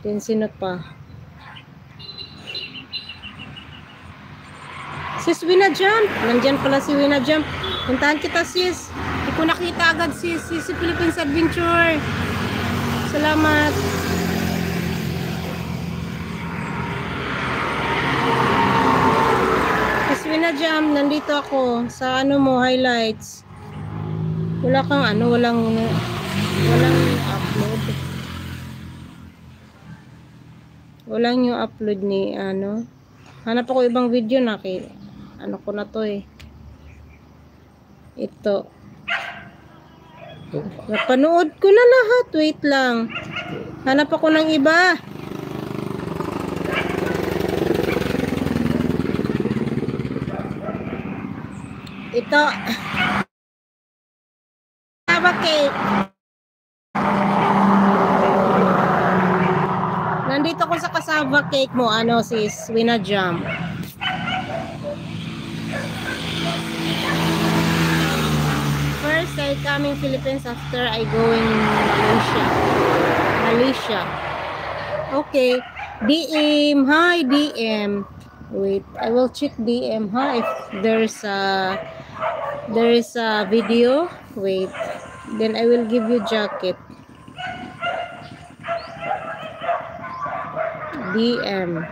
Then sino pa? Sis Wina Jump. Nandyan pala si Wina Jump. Puntahan kita sis. Hindi ko nakita agad sis. Si Philippines Adventure. Salamat. Sis Wina Jump. Nandito ako. Sa ano mo, highlights. Wala kang ano, walang upload. Walang yung upload ni ano. Hanap ako ibang video na ano ko na to eh. Ito. Napanood ko na lahat. Wait lang. Hanap ako ng iba. Ito. Cassava cake. Nandito ko sa cassava cake mo. Ano sis? Wina Jump. First I coming Philippines, after I going Malaysia. Okay. DM. Hi DM. Wait, I will check DM if there's a video. Wait. Then I will give you jacket. DM.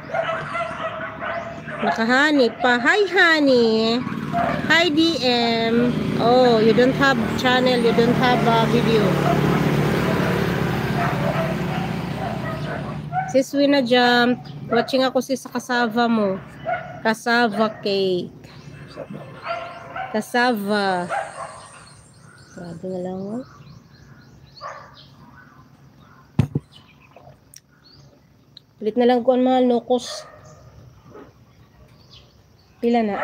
Nakahani pa. Hi honey. Hi DM. Oh, you don't have channel, you don't have a video. Sis Wina Jump. Watching ako sis sa cassava mo. Cassava cake. Cassava. Grabe na lang oh. Pilit na lang ko ang mahal nokos. Pila na?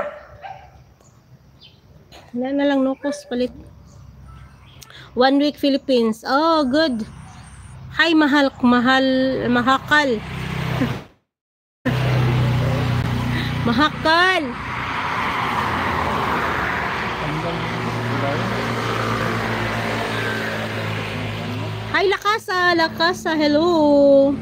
Wala na lang nokos palit. 1 week Philippines. Oh, good. Hi mahakal. Mahakal. Hi Lakasa, hello.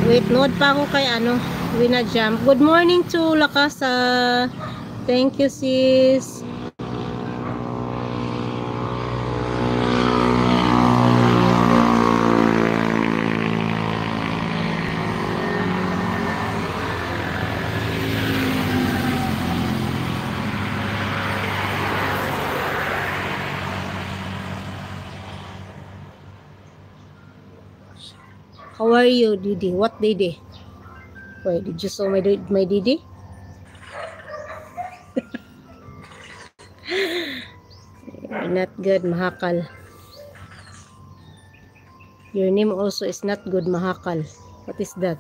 Wait, nood pa ako kay ano, Wina Jump. Good morning to Lakasa. Thank you, sis. How are you, Didi? What Didi? Wait, did you saw my Didi? Not good, mahakal. Your name also is not good, mahakal. What is that?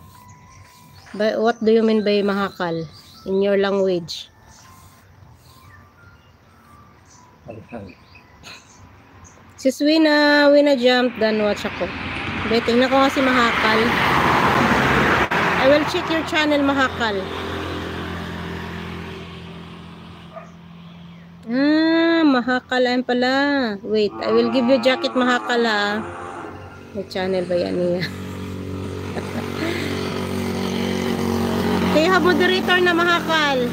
But what do you mean by mahakal in your language? Sis Wina Jump, dan watch ako. Tingnan ko kasi mahakal. I will check your channel, mahakal. Mahakal ayun pala. Wait, I will give you jacket, mahakal ha. May channel ba yan niya? Okay, have moderator na mahakal.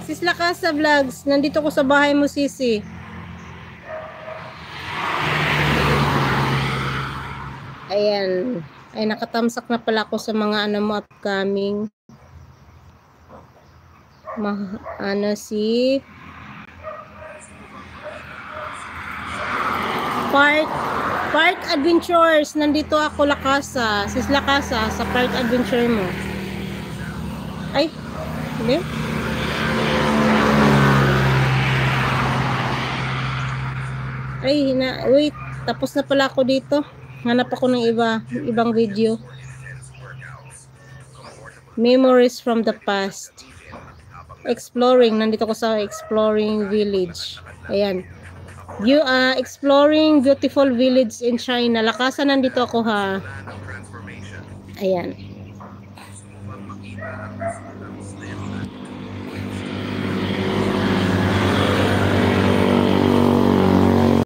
Sis Lakasa Vlogs, nandito ko sa bahay mo, sisi. Ayan. Ay, nakatamsak na pala ako sa mga ano mo upcoming. Si Park Adventures. Nandito ako, Lakasa. Sis Lakasa, sa Park Adventure mo. Ay, hindi. Ay, wait. Tapos na pala ako dito. Hanap ako ng ibang video. Memories from the past. Exploring. Nandito ko sa Exploring Village. Ayan. Exploring beautiful village in China. Lakasa, nandito ako ha. Ayan.